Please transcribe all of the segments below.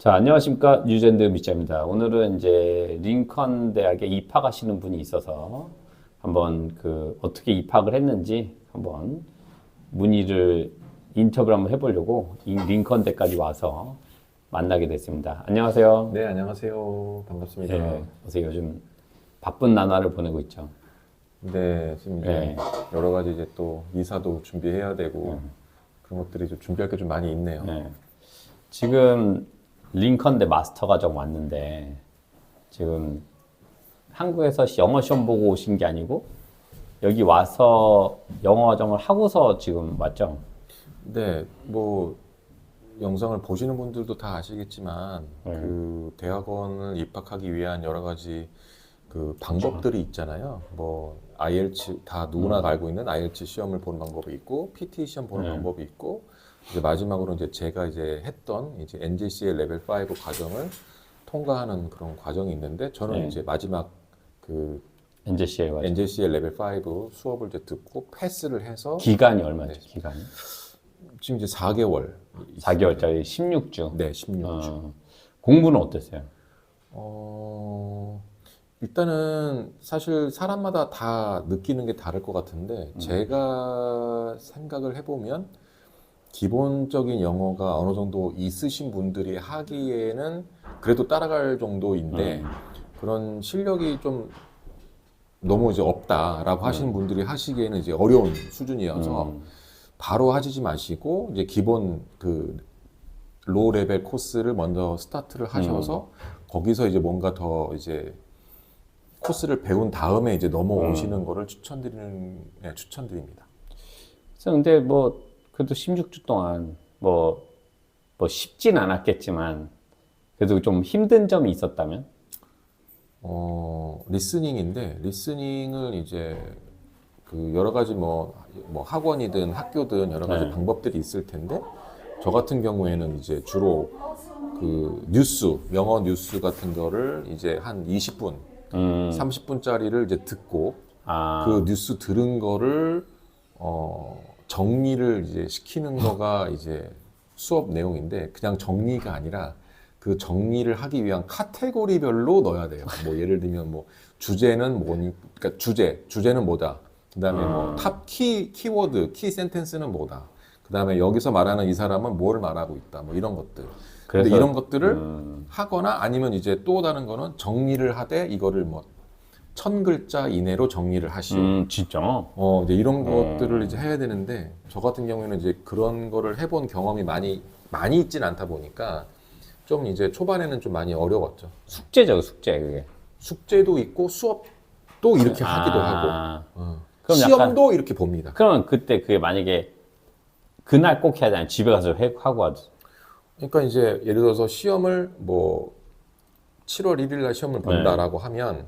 자, 안녕하십니까. 뉴젠드 미자입니다. 오늘은 이제 링컨 대학에 입학하시는 분이 있어서 한번 어떻게 입학을 했는지 한번 인터뷰를 한번 해보려고 이 링컨 대까지 와서 만나게 됐습니다. 안녕하세요. 네, 안녕하세요. 반갑습니다. 네, 그래서 요즘 바쁜 나날을 보내고 있죠. 네, 지금 이제 네. 여러 가지 이제 또 이사도 준비해야 되고 그런 것들이 좀 준비할 게 좀 많이 있네요. 네. 지금 링컨대 마스터 과정 왔는데 지금 한국에서 영어 시험 보고 오신 게 아니고 여기 와서 영어 과정을 하고서 지금 왔죠? 네, 뭐 영상을 보시는 분들도 다 아시겠지만 그 대학원을 입학하기 위한 여러 가지 그 방법들이 있잖아요. 뭐 IELTS 다 누구나 알고 있는 IELTS 시험을 보는 방법이 있고 PT 시험 보는 방법이 있고 이제 마지막으로 이제 제가 이제 했던 이제 NJCL 레벨 5 과정을 통과하는 그런 과정이 있는데 저는 이제 마지막 그 NJCL 과정. NJCL 레벨 5 수업을 이제 듣고 패스를 해서 기간이 얼마죠? 기간이? 지금 이제 4개월 4개월짜리 16주. 네, 16주. 공부는 어땠어요? 일단은 사실 사람마다 다 느끼는 게 다를 것 같은데 제가 생각을 해보면 기본적인 영어가 어느 정도 있으신 분들이 하기에는 그래도 따라갈 정도인데 그런 실력이 좀 너무 이제 없다라고 하시는 분들이 하시기에는 이제 어려운 수준이어서 바로 하시지 마시고 이제 기본 그 로우 레벨 코스를 먼저 스타트를 하셔서 거기서 이제 뭔가 더 이제 코스를 배운 다음에 이제 넘어오시는 거를 추천드립니다. 그래서 근데 그래도 16주 동안 쉽진 않았겠지만 그래도 좀 힘든 점이 있었다면? 리스닝인데 리스닝을 이제 그 여러 가지 뭐 학원이든 학교든 여러 가지 방법들이 있을 텐데 저 같은 경우에는 이제 주로 그 영어 뉴스 같은 거를 이제 한 20분, 30분짜리를 이제 듣고 그 뉴스 들은 거를 정리를 이제 시키는 거가 이제 수업 내용인데 그냥 정리가 아니라 그 정리를 하기 위한 카테고리별로 넣어야 돼요. 뭐 예를 들면 뭐 주제는 그러니까 주제는 뭐다. 그다음에 뭐 탑 키워드, 키 센텐스는 뭐다. 그다음에 여기서 말하는 이 사람은 뭘 말하고 있다. 뭐 이런 것들. 근데 이런 것들을 하거나 아니면 이제 또 다른 거는 정리를 하되 이거를 뭐 1000글자 이내로 정리를 하시오. 진짜? 이제 이런 것들을 이제 해야 되는데 저 같은 경우에는 이제 그런 거를 해본 경험이 많이 있진 않다 보니까 좀 이제 초반에는 좀 많이 어려웠죠. 숙제죠, 숙제 그게. 숙제도 있고 수업도 이렇게 하기도 하고 그럼 시험도 이렇게 봅니다. 그러면 그때 그게 만약에 그날 꼭 해야 되나 집에 가서 하고 하지. 그러니까 이제 예를 들어서 시험을 뭐 7월 1일 날 시험을 본다라고 하면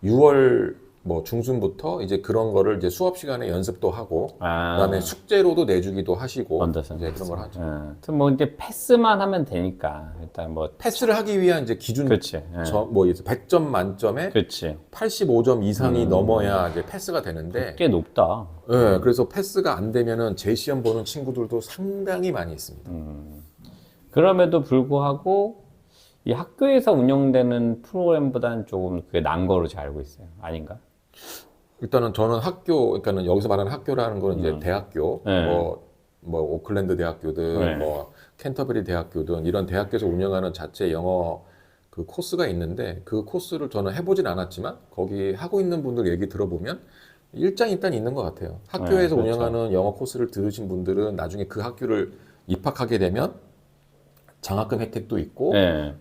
6월 뭐 중순부터 이제 그런 거를 이제 수업 시간에 연습도 하고 그다음에 숙제로도 내주기도 하시고 이제 그런 걸 하죠. 뭐 이제 패스만 하면 되니까 일단 뭐 패스를 하기 위한 이제 기준 그렇지. 뭐 100점 만점에 그렇지. 85점 이상이 넘어야 이제 패스가 되는데 꽤 높다. 네, 그래서 패스가 안 되면은 재시험 보는 친구들도 상당히 많이 있습니다. 그럼에도 불구하고 이 학교에서 운영되는 프로그램보다는 조금 그게 난 거로 잘 알고 있어요. 아닌가? 일단은 저는 그러니까는 여기서 말하는 학교라는 거는 이제 대학교, 뭐 오클랜드 대학교든 뭐 캔터베리 대학교든 이런 대학교에서 운영하는 자체 영어 그 코스가 있는데 그 코스를 저는 해보진 않았지만 거기 하고 있는 분들 얘기 들어보면 일단 있는 것 같아요. 학교에서 그렇죠. 운영하는 영어 코스를 들으신 분들은 나중에 그 학교를 입학하게 되면 장학금 혜택도 있고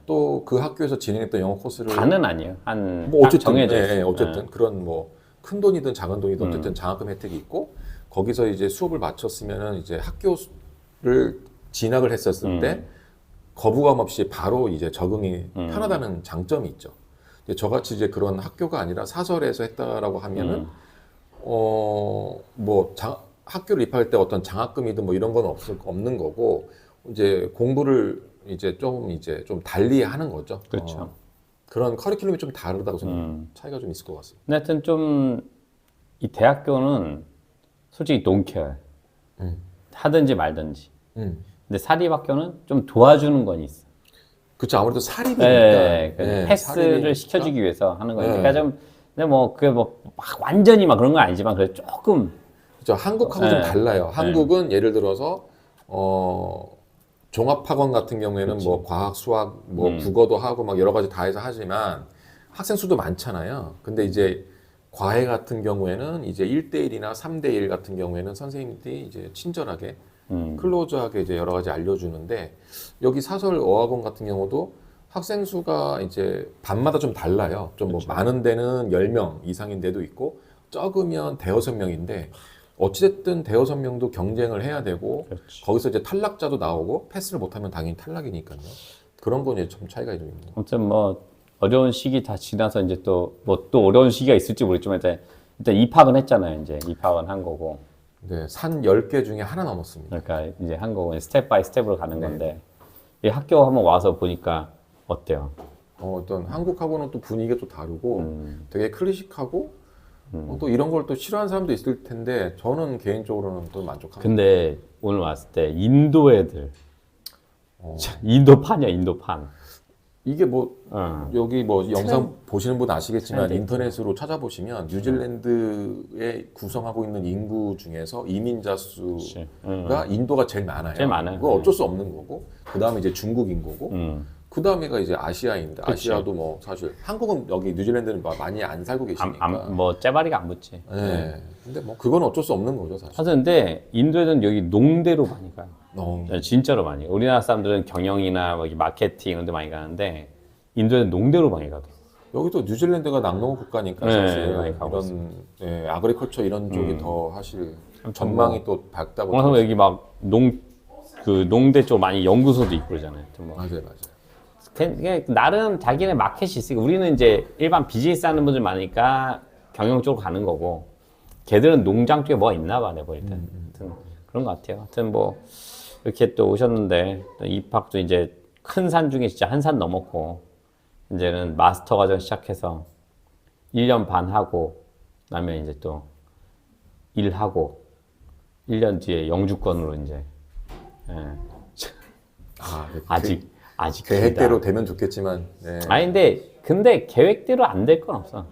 또 그 학교에서 진행했던 영어 코스를 다는 아니에요. 뭐 어쨌든 정해져 있어요. 어쨌든 그런 뭐 큰 돈이든 작은 돈이든 어쨌든 장학금 혜택이 있고 거기서 이제 수업을 마쳤으면은 이제 학교를 진학을 했었을 때 거부감 없이 바로 이제 적응이 편하다는 장점이 있죠. 저같이 이제 그런 학교가 아니라 사설에서 했다라고 하면은 학교를 입학할 때 어떤 장학금이든 뭐 이런 건 없는 거고 이제 공부를 이제 좀 달리 하는 거죠. 그렇죠. 그런 커리큘럼이 좀 다르다고 생각해요. 차이가 좀 있을 것 같습니다. 근데 하여튼 좀 이 대학교는 솔직히 don't care. 하든지 말든지. 근데 사립학교는 좀 도와주는 건 있어. 그쵸. 아무래도 사립이니까. 네, 그 네, 패스를 사립이니까. 시켜주기 위해서 하는 거예요. 네. 그러니까 좀, 근데 뭐, 그게 뭐, 막 완전히 막 그런 건 아니지만, 그래도 조금, 그죠. 한국하고 네. 좀 달라요. 한국은 예를 들어서 종합학원 같은 경우에는 그치. 뭐 과학, 수학, 뭐 국어도 하고 막 여러 가지 다 해서 하지만 학생 수도 많잖아요. 근데 이제 과외 같은 경우에는 이제 1대1이나 3대1 같은 경우에는 선생님들이 이제 친절하게 클로즈하게 이제 여러 가지 알려주는데 여기 사설 어학원 같은 경우도 학생 수가 이제 반마다 좀 달라요. 좀 뭐 많은 데는 10명 이상인 데도 있고 적으면 대여섯 명인데 어찌됐든 대여섯 명도 경쟁을 해야 되고 그렇지. 거기서 이제 탈락자도 나오고 패스를 못하면 당연히 탈락이니까요. 그런 건 이제 좀 차이가 좀 있는 거. 아무튼 뭐, 어려운 시기 다 지나서 이제 또, 뭐 또 어려운 시기가 있을지 모르겠지만, 일단 입학은 했잖아요. 이제 입학은 한 거고. 네, 산 10개 중에 하나 넘었습니다. 그러니까 이제 한 거고, 스텝 바이 스텝으로 가는 건데, 이 학교 한번 와서 보니까 어때요? 어떤 한국하고는 또 분위기가 또 다르고 되게 클래식하고 또 이런 걸 또 싫어하는 사람도 있을 텐데 저는 개인적으로는 또 만족합니다. 근데 오늘 왔을 때 인도 애들, 인도판이야, 인도판. 이게 뭐 어. 여기 뭐 영상 보시는 분 아시겠지만 트렌드 인터넷으로 찾아보시면 뉴질랜드에 구성하고 있는 인구 중에서 이민자 수가 인도가 제일 많아요. 제일 많아요. 그거 어쩔 수 없는 거고 그 다음에 이제 중국 인구고 그 다음에가 이제 아시아인데 그치. 아시아도 뭐 사실 한국은 여기 뉴질랜드는 많이 안 살고 계시니까. 뭐 째바리가 안 붙지. 네. 근데 뭐 그건 어쩔 수 없는 거죠 사실. 하여튼 근데 인도에는 여기 농대로 많이 가요. 어. 진짜로 많이. 우리나라 사람들은 경영이나 뭐 마케팅 이런 데 많이 가는데 인도에는 농대로 많이 가도. 여기도 뉴질랜드가 낙농 국가니까 네, 사실 많이 가고 이런 예, 아그리컬처 이런 쪽이 더 사실 뭐 전망이 또 밝다고. 그래서 여기 막 농대 쪽 많이 연구소도 있고 그러잖아요. 하여튼 뭐. 맞아요, 맞아요. 그게 나름 자기네 마켓이 있으니까 우리는 이제 일반 비즈니스 하는 분들 많으니까 경영 쪽으로 가는 거고 걔들은 농장 쪽에 뭐가 있나 봐 내가 볼 때. 하여튼 그런 것 같아요. 하여튼 뭐 이렇게 또 오셨는데 또 입학도 이제 큰 산 중에 진짜 한 산 넘었고 이제는 마스터 과정 시작해서 1년 반 하고 그다음에 이제 또 일하고 1년 뒤에 영주권으로 이제 예. 아, 네. 아직 계획대로 길다. 되면 좋겠지만. 네. 아니 근데 계획대로 안 될 건 없어.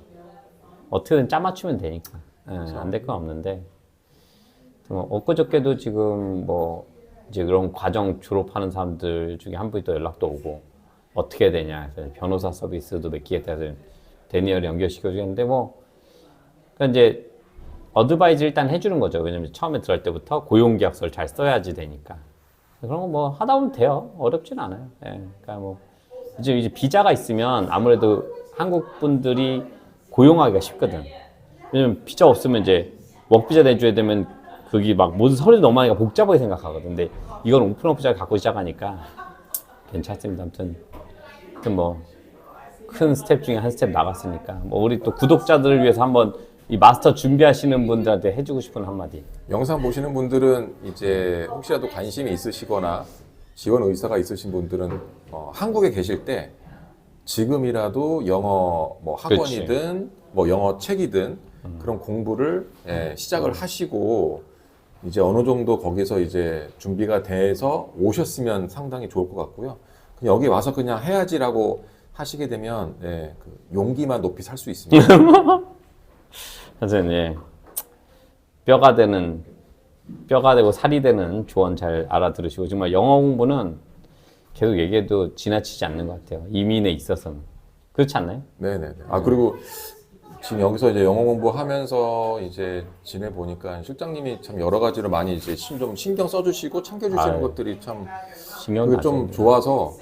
어떻게든 짜맞추면 되니까. 안 될 건 없는데. 엊그저께도 지금 뭐 이제 그런 과정 졸업하는 사람들 중에 한 분이 또 연락도 오고 어떻게 해야 되냐. 그래서 변호사 서비스도 맡기겠다 해서 데니얼을 연결시켜 주겠는데 뭐 그러니까 이제 어드바이즈 일단 해주는 거죠. 왜냐면 처음에 들어갈 때부터 고용계약서를 잘 써야지 되니까. 그런 거 뭐 하다 보면 돼요. 어렵진 않아요. 예. 그러니까 뭐 이제 비자가 있으면 아무래도 한국 분들이 고용하기가 쉽거든. 왜냐면 비자 없으면 이제 워크비자 내줘야 되면 그게 막 모든 서류 너무 많으니까 복잡하게 생각하거든. 근데 이건 오픈업자를 갖고 시작하니까 괜찮습니다. 아무튼 뭐 큰 스텝 중에 한 스텝 나갔으니까 뭐 우리 또 구독자들을 위해서 한번 이 마스터 준비하시는 분들한테 해주고 싶은 한마디. 영상 보시는 분들은 이제 혹시라도 관심이 있으시거나 지원 의사가 있으신 분들은 한국에 계실 때 지금이라도 영어 뭐 학원이든 뭐 영어 책이든 그런 공부를 시작을 하시고 이제 어느 정도 거기서 이제 준비가 돼서 오셨으면 상당히 좋을 것 같고요. 그냥 여기 와서 그냥 해야지라고 하시게 되면 그 용기만 높이 살 수 있습니다. 하여튼 예. 뼈가 되고 살이 되는 조언 잘 알아들으시고 정말 영어 공부는 계속 얘기해도 지나치지 않는 것 같아요. 이민에 있어서는. 그렇지 않나요? 네네. 아, 그리고 지금 여기서 이제 영어 공부하면서 이제 지내보니까 실장님이 참 여러 가지로 많이 이제 좀 신경 써주시고 챙겨주시는 아유. 것들이 참 신경 그게 좀 좋아서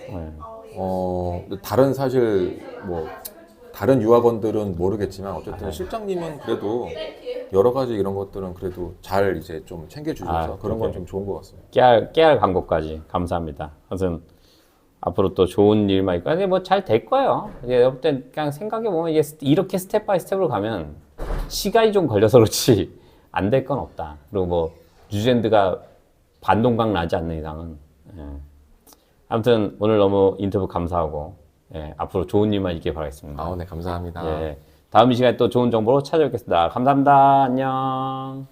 다른 사실 뭐 다른 유학원들은 모르겠지만 어쨌든 실장님은 그래도 여러 가지 이런 것들은 그래도 잘 이제 좀 챙겨주셔서 그런 건 좀 좋은 것 같습니다. 깨알 광고까지 감사합니다. 하여튼 앞으로 또 좋은 일만 있고 아니 뭐 잘 될 거예요. 이제 때 그냥 생각해 보면 이게 이렇게 스텝 바이 스텝으로 가면 시간이 좀 걸려서 그렇지 안 될 건 없다. 그리고 뭐 뉴질랜드가 반동강 나지 않는 이상은 아무튼 오늘 너무 인터뷰 감사하고 앞으로 좋은 일만 있길 바라겠습니다. 아, 네, 감사합니다. 다음 이 시간에 또 좋은 정보로 찾아뵙겠습니다. 감사합니다. 안녕.